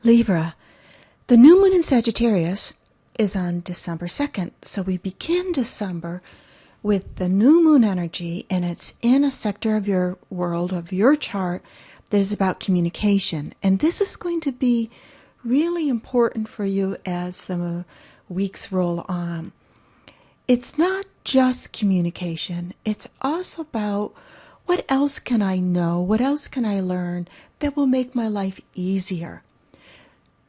Libra, the new moon in Sagittarius is on December 2nd. So we begin December with the new moon energy, and it's in a sector of your world, of your chart, that is about communication. And this is going to be really important for you as the weeks roll on. It's not just communication. It's also about what else can I know? What else can I learn that will make my life easier?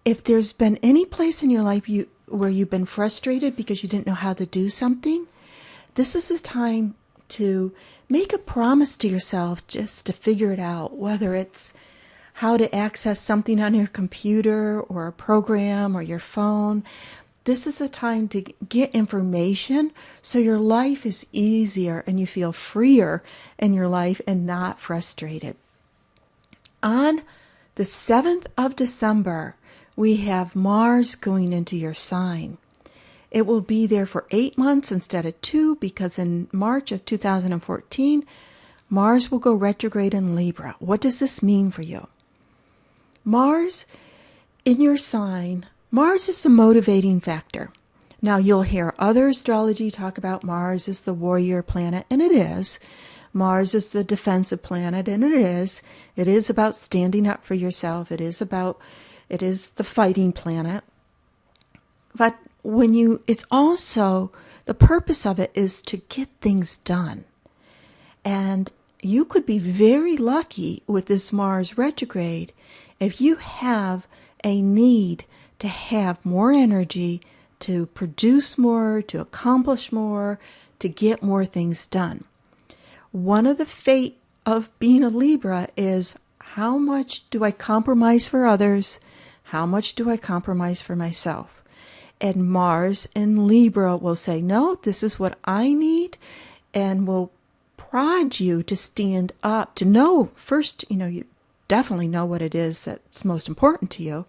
If there's been any place in your life where you've been frustrated because you didn't know how to do something, this is a time to make a promise to yourself just to figure it out, whether it's how to access something on your computer or a program or your phone. This is a time to get information so your life is easier and you feel freer in your life and not frustrated. On the 7th of December, we have Mars going into your sign. It will be there for 8 months instead of 2 because in March of 2014, Mars will go retrograde in Libra. What does this mean for you? Mars in your sign, Mars is the motivating factor. Now, you'll hear other astrology talk about Mars as the warrior planet, and it is. Mars is the defensive planet, and it is. It is about standing up for yourself. It is the fighting planet. But it's also, the purpose of it is to get things done. And you could be very lucky with this Mars retrograde if you have a need to have more energy, to produce more, to accomplish more, to get more things done. One of the fate of being a Libra is, how much do I compromise for others? How much do I compromise for myself? And Mars in Libra will say, no, this is what I need, and will prod you to stand up, to know first, you definitely know what it is that's most important to you,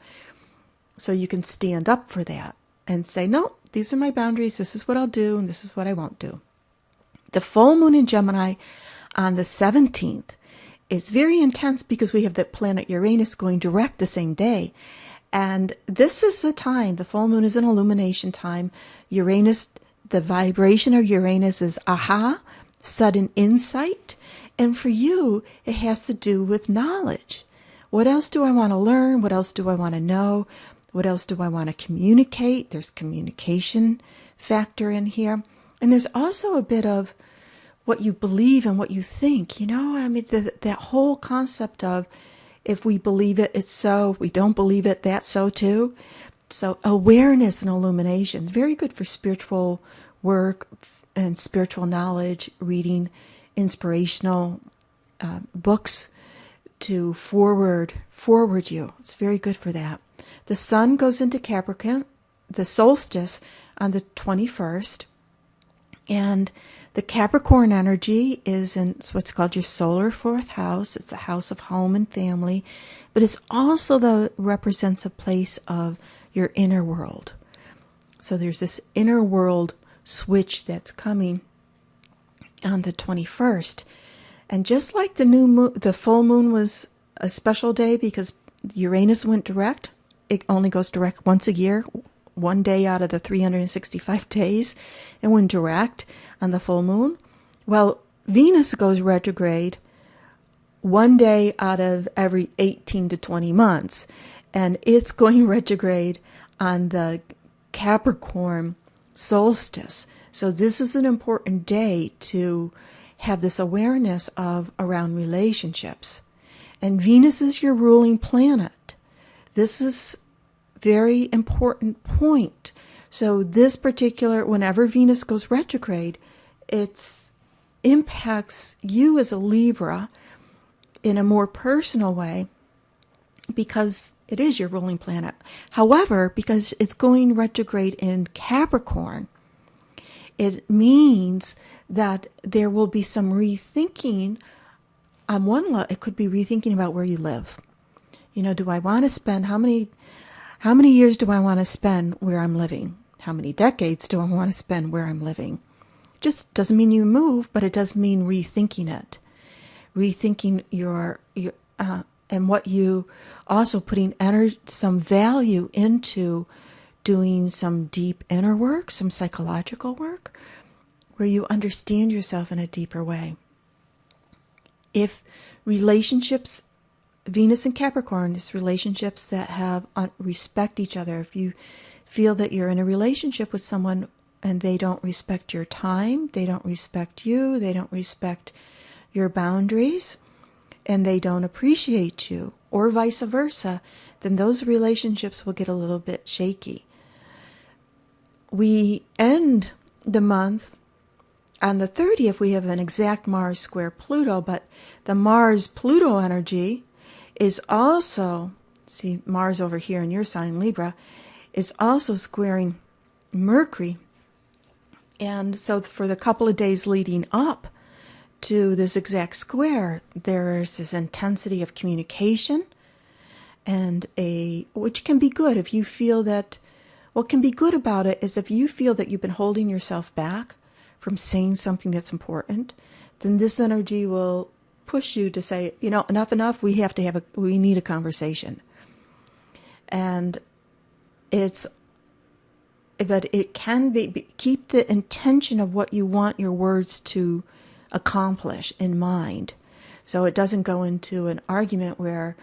so you can stand up for that and say, no, these are my boundaries, this is what I'll do, and this is what I won't do. The full moon in Gemini on the 17th is very intense because we have that planet Uranus going direct the same day. And this is the time, the full moon is an illumination time. Uranus, the vibration of Uranus is aha, sudden insight. And for you, it has to do with knowledge. What else do I want to learn? What else do I want to know? What else do I want to communicate? There's communication factor in here. And there's also a bit of what you believe and what you think. That whole concept of, if we believe it, it's so. If we don't believe it, that's so too. So awareness and illumination, very good for spiritual work and spiritual knowledge, reading inspirational books to forward you. It's very good for that. The sun goes into Capricorn, the solstice, on the 21st. And the Capricorn energy is in what's called your solar fourth house. It's the house of home and family. But it's also represents a place of your inner world. So there's this inner world switch that's coming on the 21st. And just like the full moon was a special day because Uranus went direct, it only goes direct once a year, one day out of the 365 days, and went direct on the full moon. Well, Venus goes retrograde one day out of every 18 to 20 months, and it's going retrograde on the Capricorn solstice. So this is an important day to have this awareness of around relationships. And Venus is your ruling planet. This is very important point. So this particular, whenever Venus goes retrograde, it impacts you as a Libra in a more personal way because it is your ruling planet. However, because it's going retrograde in Capricorn, it means that there will be some rethinking. On one level, it could be rethinking about where you live. Do I want to spend, how many years do I want to spend where I'm living? How many decades do I want to spend where I'm living? Just doesn't mean you move, but it does mean rethinking it. Rethinking your and what you also putting some value into doing some deep inner work, some psychological work, where you understand yourself in a deeper way. If relationships, Venus and Capricorn is relationships that have respect each other. If you feel that you're in a relationship with someone and they don't respect your time, they don't respect you, they don't respect your boundaries, and they don't appreciate you, or vice versa, then those relationships will get a little bit shaky. We end the month on the 30th. We have an exact Mars square Pluto, but the Mars-Pluto energy is also, see Mars over here in your sign, Libra, is also squaring Mercury. And so for the couple of days leading up to this exact square, there's this intensity of communication, and which can be good if you feel that. What can be good about it is if you feel that you've been holding yourself back from saying something that's important, then this energy will push you to say, enough, we need a conversation. But it can keep the intention of what you want your words to accomplish in mind. So it doesn't go into an argument where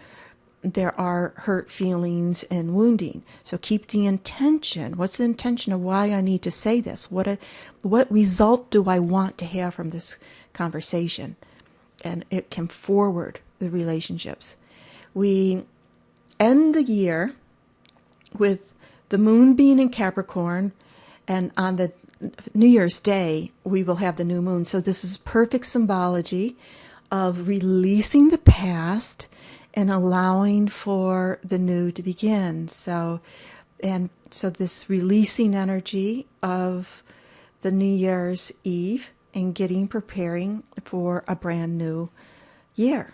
there are hurt feelings and wounding. So keep the intention. What's the intention of why I need to say this? What result do I want to have from this conversation? And it can forward the relationships. We end the year with the moon being in Capricorn, and on the New Year's Day, we will have the new moon. So this is perfect symbology of releasing the past and allowing for the new to begin. So this releasing energy of the New Year's Eve and preparing for a brand new year.